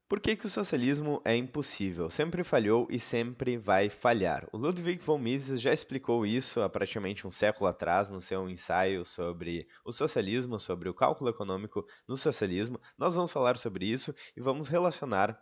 Por que que o socialismo é impossível? Sempre falhou e sempre vai falhar. O Ludwig von Mises já explicou isso há praticamente um século atrás no seu ensaio sobre o socialismo, sobre o cálculo econômico no socialismo. Nós vamos falar sobre isso e vamos relacionar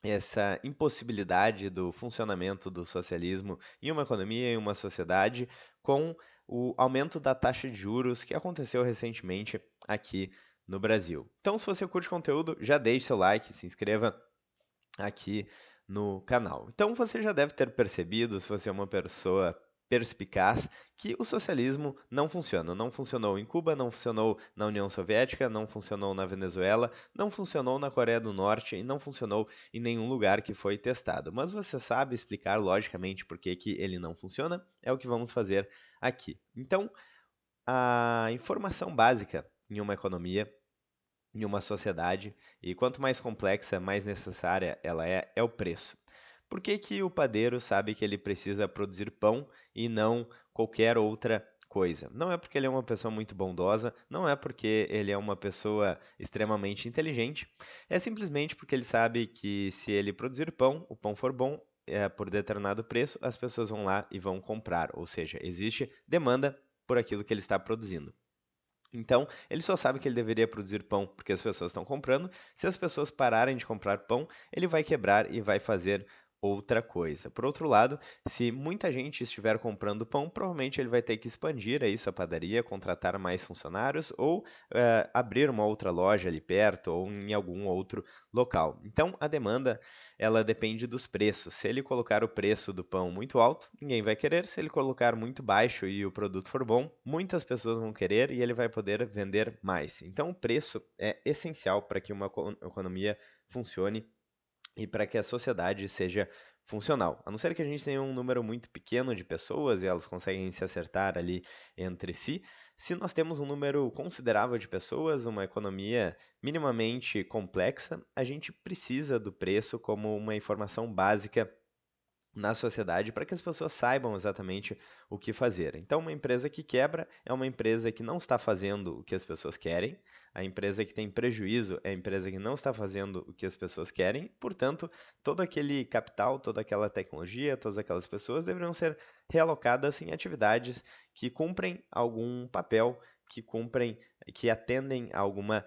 essa impossibilidade do funcionamento do socialismo em uma economia, em uma sociedade, com o aumento da taxa de juros que aconteceu recentemente aqui no Brasil. Então, se você curte conteúdo, já deixe seu like, se inscreva aqui no canal. Então você já deve ter percebido, se você é uma pessoa perspicaz, que o socialismo não funciona. Não funcionou em Cuba, não funcionou na União Soviética, não funcionou na Venezuela, não funcionou na Coreia do Norte e não funcionou em nenhum lugar que foi testado. Mas você sabe explicar logicamente por que que ele não funciona? É o que vamos fazer aqui. Então, a informação básica em uma economia em uma sociedade, e quanto mais complexa, mais necessária ela é o preço. Por que que o padeiro sabe que ele precisa produzir pão e não qualquer outra coisa? Não é porque ele é uma pessoa muito bondosa, não é porque ele é uma pessoa extremamente inteligente, é simplesmente porque ele sabe que se ele produzir pão, o pão for bom, por determinado preço, as pessoas vão lá e vão comprar, ou seja, existe demanda por aquilo que ele está produzindo. Então, ele só sabe que ele deveria produzir pão porque as pessoas estão comprando. Se as pessoas pararem de comprar pão, ele vai quebrar e vai fazer outra coisa. Por outro lado, se muita gente estiver comprando pão, provavelmente ele vai ter que expandir aí sua padaria, contratar mais funcionários ou abrir uma outra loja ali perto ou em algum outro local. Então, a demanda ela depende dos preços. Se ele colocar o preço do pão muito alto, ninguém vai querer. Se ele colocar muito baixo e o produto for bom, muitas pessoas vão querer e ele vai poder vender mais. Então, o preço é essencial para que uma economia funcione e para que a sociedade seja funcional. A não ser que a gente tenha um número muito pequeno de pessoas e elas conseguem se acertar ali entre si. Se nós temos um número considerável de pessoas, uma economia minimamente complexa, a gente precisa do preço como uma informação básica na sociedade para que as pessoas saibam exatamente o que fazer. Então, uma empresa que quebra é uma empresa que não está fazendo o que as pessoas querem, a empresa que tem prejuízo é a empresa que não está fazendo o que as pessoas querem, portanto, todo aquele capital, toda aquela tecnologia, todas aquelas pessoas deveriam ser realocadas em atividades que cumprem algum papel, que cumprem, que atendem a alguma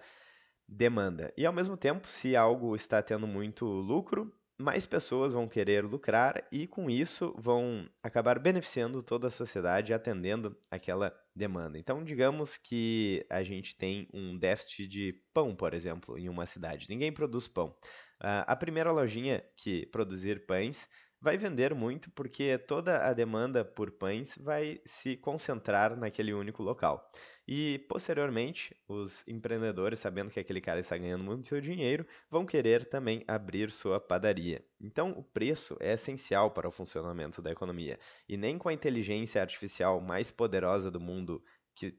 demanda. E ao mesmo tempo, se algo está tendo muito lucro, mais pessoas vão querer lucrar e com isso vão acabar beneficiando toda a sociedade atendendo aquela demanda. Então, digamos que a gente tem um déficit de pão, por exemplo, em uma cidade. Ninguém produz pão. A primeira lojinha que produzir pães vai vender muito porque toda a demanda por pães vai se concentrar naquele único local. E posteriormente, os empreendedores, sabendo que aquele cara está ganhando muito dinheiro, vão querer também abrir sua padaria. Então, o preço é essencial para o funcionamento da economia. E nem com a inteligência artificial mais poderosa do mundo que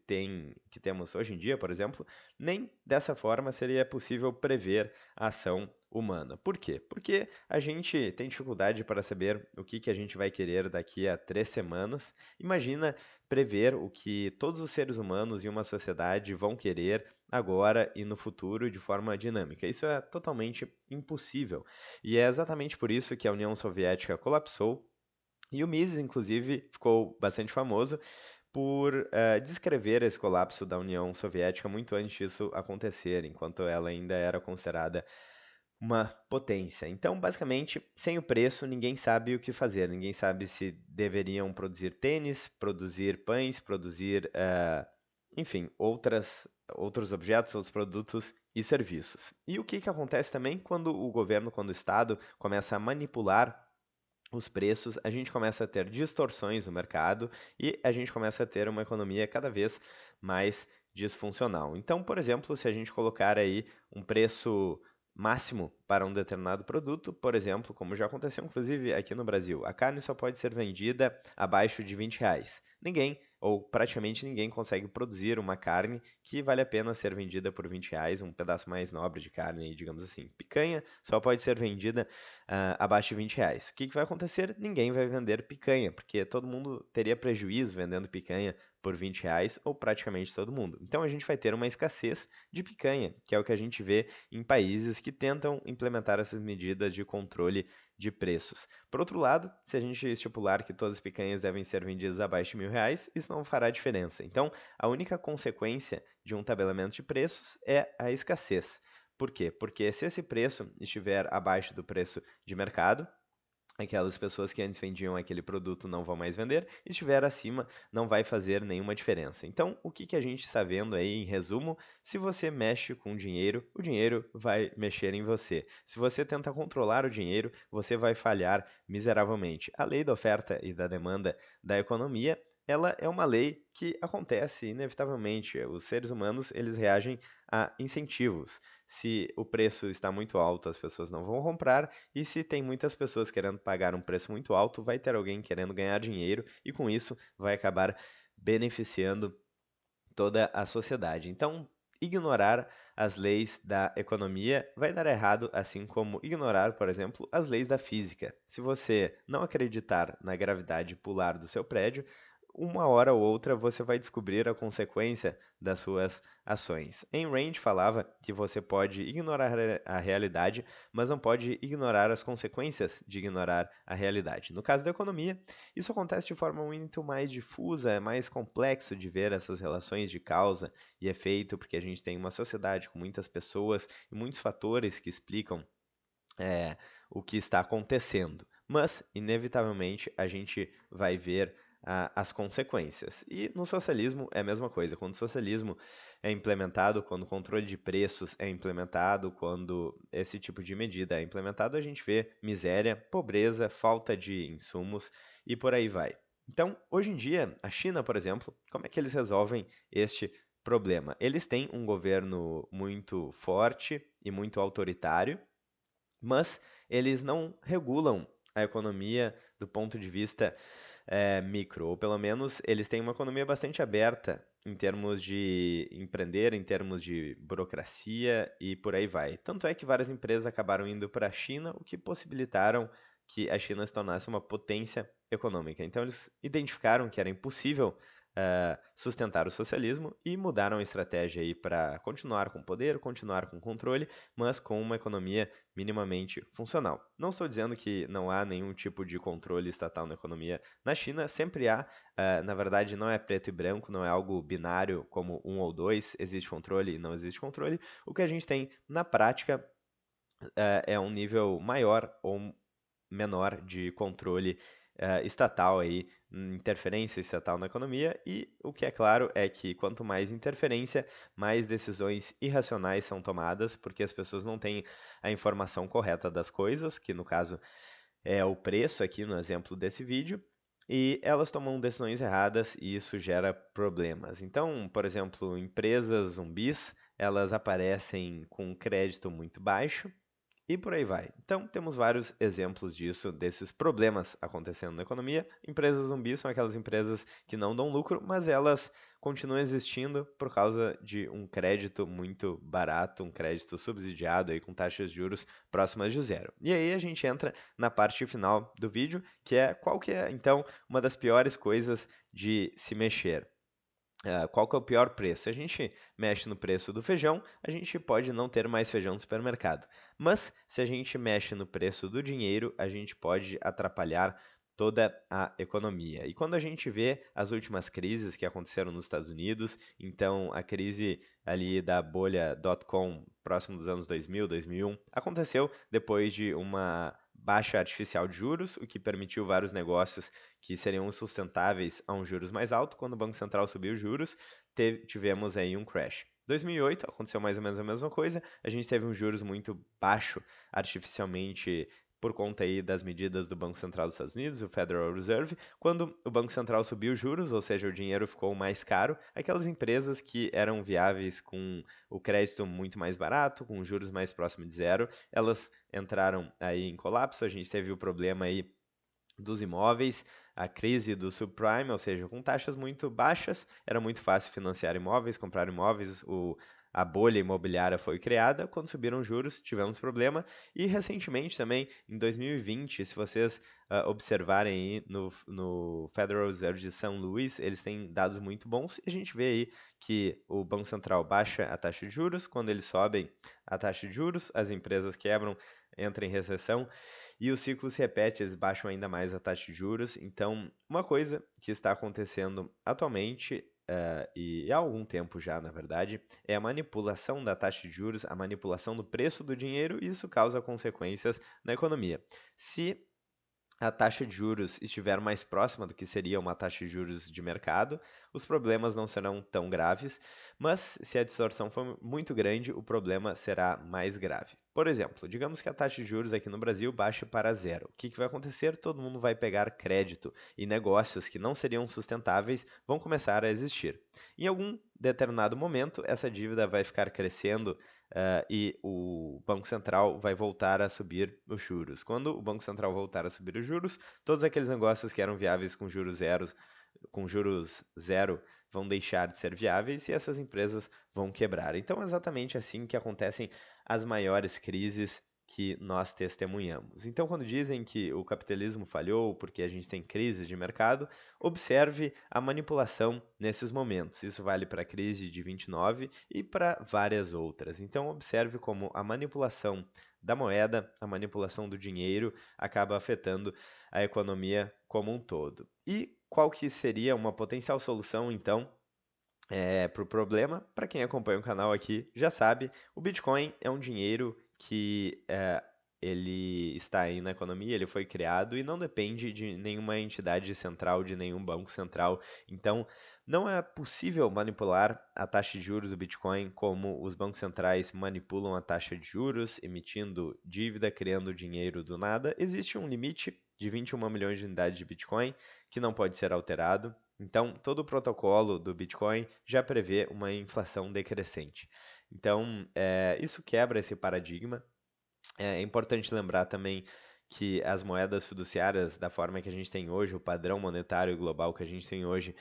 temos hoje em dia, por exemplo, nem dessa forma seria possível prever a ação humana. Por quê? Porque a gente tem dificuldade para saber o que a gente vai querer daqui a 3 semanas. Imagina prever o que todos os seres humanos em uma sociedade vão querer agora e no futuro de forma dinâmica. Isso é totalmente impossível. E é exatamente por isso que a União Soviética colapsou. E o Mises, inclusive, ficou bastante famoso por descrever esse colapso da União Soviética muito antes disso acontecer, enquanto ela ainda era considerada uma potência. Então, basicamente, sem o preço, ninguém sabe o que fazer. Ninguém sabe se deveriam produzir tênis, produzir pães, produzir, enfim, outros objetos, outros produtos e serviços. E o que que acontece também quando o governo, quando o Estado começa a manipular os preços, a gente começa a ter distorções no mercado e a gente começa a ter uma economia cada vez mais disfuncional. Então, por exemplo, se a gente colocar aí um preço máximo para um determinado produto, por exemplo, como já aconteceu inclusive aqui no Brasil, a carne só pode ser vendida abaixo de R$ 20. Ninguém, ou praticamente ninguém, consegue produzir uma carne que vale a pena ser vendida por R$ 20, um pedaço mais nobre de carne, digamos assim. Picanha só pode ser vendida abaixo de R$ 20. O que que vai acontecer? Ninguém vai vender picanha, porque todo mundo teria prejuízo vendendo picanha por R$ 20 ou praticamente todo mundo. Então a gente vai ter uma escassez de picanha, que é o que a gente vê em países que tentam implementar essas medidas de controle de preços. Por outro lado, se a gente estipular que todas as picanhas devem ser vendidas abaixo de R$ 1.000, isso não fará diferença. Então, a única consequência de um tabelamento de preços é a escassez. Por quê? Porque se esse preço estiver abaixo do preço de mercado, aquelas pessoas que antes vendiam aquele produto não vão mais vender, e se estiver acima, não vai fazer nenhuma diferença. Então, o que a gente está vendo aí, em resumo, se você mexe com o dinheiro vai mexer em você. Se você tenta controlar o dinheiro, você vai falhar miseravelmente. A lei da oferta e da demanda da economia, ela é uma lei que acontece inevitavelmente. Os seres humanos, eles reagem a incentivos. Se o preço está muito alto, as pessoas não vão comprar, e se tem muitas pessoas querendo pagar um preço muito alto, vai ter alguém querendo ganhar dinheiro e com isso vai acabar beneficiando toda a sociedade. Então, ignorar as leis da economia vai dar errado, assim como ignorar, por exemplo, as leis da física. Se você não acreditar na gravidade pular do seu prédio, uma hora ou outra você vai descobrir a consequência das suas ações. Ayn Rand falava que você pode ignorar a realidade, mas não pode ignorar as consequências de ignorar a realidade. No caso da economia, isso acontece de forma muito mais difusa, é mais complexo de ver essas relações de causa e efeito, porque a gente tem uma sociedade com muitas pessoas e muitos fatores que explicam é, o que está acontecendo. Mas, inevitavelmente, a gente vai ver as consequências. E no socialismo é a mesma coisa. Quando o socialismo é implementado, quando o controle de preços é implementado, quando esse tipo de medida é implementado, a gente vê miséria, pobreza, falta de insumos e por aí vai. Então, hoje em dia, a China, por exemplo, como é que eles resolvem este problema? Eles têm um governo muito forte e muito autoritário, mas eles não regulam a economia do ponto de vista micro, ou pelo menos eles têm uma economia bastante aberta em termos de empreender, em termos de burocracia e por aí vai. Tanto é que várias empresas acabaram indo para a China, o que possibilitaram que a China se tornasse uma potência econômica. Então eles identificaram que era impossível sustentar o socialismo e mudaram a estratégia aí para continuar com poder, continuar com controle, mas com uma economia minimamente funcional. Não estou dizendo que não há nenhum tipo de controle estatal na economia na China, sempre há. Na verdade, não é preto e branco, não é algo binário como um ou dois, existe controle e não existe controle. O que a gente tem na prática é um nível maior ou menor de controle estatal aí, interferência estatal na economia, e o que é claro é que quanto mais interferência, mais decisões irracionais são tomadas, porque as pessoas não têm a informação correta das coisas, que no caso é o preço aqui no exemplo desse vídeo, e elas tomam decisões erradas e isso gera problemas. Então, por exemplo, empresas zumbis, elas aparecem com crédito muito baixo, e por aí vai. Então, temos vários exemplos disso, desses problemas acontecendo na economia. Empresas zumbis são aquelas empresas que não dão lucro, mas elas continuam existindo por causa de um crédito muito barato, um crédito subsidiado aí com taxas de juros próximas de zero. E aí a gente entra na parte final do vídeo, que é qual que é, então, uma das piores coisas de se mexer. Qual que é o pior preço? Se a gente mexe no preço do feijão, a gente pode não ter mais feijão no supermercado. Mas se a gente mexe no preço do dinheiro, a gente pode atrapalhar toda a economia. E quando a gente vê as últimas crises que aconteceram nos Estados Unidos, então a crise ali da bolha .com próximo dos anos 2000, 2001, aconteceu depois de uma baixa artificial de juros, o que permitiu vários negócios que seriam sustentáveis a um juros mais alto. Quando o Banco Central subiu os juros, tivemos aí um crash. 2008 aconteceu mais ou menos a mesma coisa, a gente teve um juros muito baixo artificialmente por conta aí das medidas do Banco Central dos Estados Unidos, o Federal Reserve. Quando o Banco Central subiu os juros, ou seja, o dinheiro ficou mais caro, aquelas empresas que eram viáveis com o crédito muito mais barato, com juros mais próximos de zero, elas entraram aí em colapso. A gente teve o problema aí dos imóveis, a crise do subprime, ou seja, com taxas muito baixas, era muito fácil financiar imóveis, comprar imóveis, a bolha imobiliária foi criada, quando subiram os juros, tivemos problema. E recentemente também, em 2020, se vocês observarem aí no Federal Reserve de São Luís, eles têm dados muito bons e a gente vê aí que o Banco Central baixa a taxa de juros, quando eles sobem a taxa de juros, as empresas quebram, entram em recessão e o ciclo se repete, eles baixam ainda mais a taxa de juros. Então, uma coisa que está acontecendo atualmente e há algum tempo já, na verdade, é a manipulação da taxa de juros, a manipulação do preço do dinheiro, e isso causa consequências na economia. Se a taxa de juros estiver mais próxima do que seria uma taxa de juros de mercado, os problemas não serão tão graves, mas se a distorção for muito grande, o problema será mais grave. Por exemplo, digamos que a taxa de juros aqui no Brasil baixe para zero. O que vai acontecer? Todo mundo vai pegar crédito e negócios que não seriam sustentáveis vão começar a existir. Em algum determinado momento, essa dívida vai ficar crescendo e o Banco Central vai voltar a subir os juros. Quando o Banco Central voltar a subir os juros, todos aqueles negócios que eram viáveis com juros zero vão deixar de ser viáveis e essas empresas vão quebrar. Então, é exatamente assim que acontecem as maiores crises que nós testemunhamos. Então, quando dizem que o capitalismo falhou porque a gente tem crise de mercado, observe a manipulação nesses momentos. Isso vale para a crise de 29 e para várias outras. Então, observe como a manipulação da moeda, a manipulação do dinheiro acaba afetando a economia como um todo. E qual que seria uma potencial solução, então, para o problema? Para quem acompanha o canal aqui já sabe, o Bitcoin é um dinheiro que ele está aí na economia, ele foi criado e não depende de nenhuma entidade central, de nenhum banco central. Então, não é possível manipular a taxa de juros do Bitcoin como os bancos centrais manipulam a taxa de juros, emitindo dívida, criando dinheiro do nada. Existe um limite de 21 milhões de unidades de Bitcoin que não pode ser alterado. Então, todo o protocolo do Bitcoin já prevê uma inflação decrescente. Então, isso quebra esse paradigma. É importante lembrar também que as moedas fiduciárias, da forma que a gente tem hoje, o padrão monetário global que a gente tem hoje,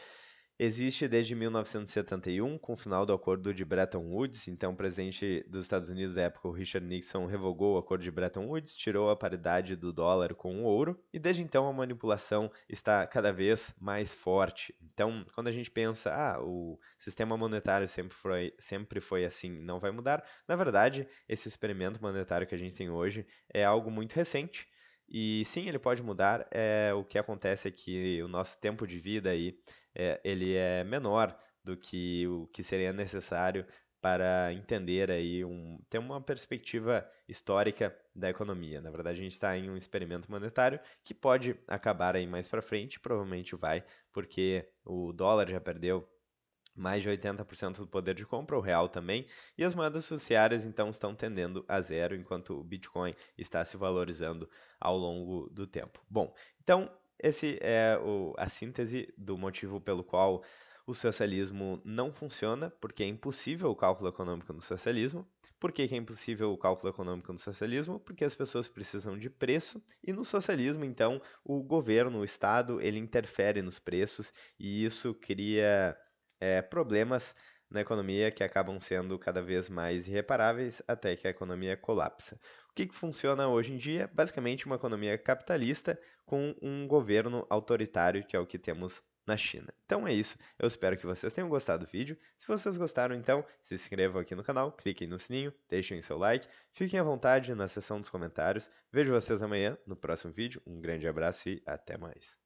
existe desde 1971, com o final do acordo de Bretton Woods. Então, o presidente dos Estados Unidos, da época, o Richard Nixon, revogou o acordo de Bretton Woods, tirou a paridade do dólar com o ouro, e desde então a manipulação está cada vez mais forte. Então, quando a gente pensa, o sistema monetário sempre foi assim, não vai mudar, na verdade, esse experimento monetário que a gente tem hoje é algo muito recente. E sim, ele pode mudar. O que acontece é que o nosso tempo de vida aí ele é menor do que o que seria necessário para entender aí ter uma perspectiva histórica da economia. Na verdade, a gente está em um experimento monetário que pode acabar aí mais para frente, provavelmente vai, porque o dólar já perdeu mais de 80% do poder de compra, o real também, e as moedas fiduciárias então estão tendendo a zero, enquanto o Bitcoin está se valorizando ao longo do tempo. Bom, então esse é a síntese do motivo pelo qual o socialismo não funciona, porque é impossível o cálculo econômico no socialismo. Por que que é impossível o cálculo econômico no socialismo? Porque as pessoas precisam de preço, e no socialismo, então, o governo, o Estado, ele interfere nos preços, e isso cria problemas na economia que acabam sendo cada vez mais irreparáveis até que a economia colapsa. O que funciona hoje em dia? Basicamente uma economia capitalista com um governo autoritário, que é o que temos na China. Então é isso, eu espero que vocês tenham gostado do vídeo. Se vocês gostaram, então, se inscrevam aqui no canal, cliquem no sininho, deixem seu like, fiquem à vontade na seção dos comentários. Vejo vocês amanhã no próximo vídeo. Um grande abraço e até mais.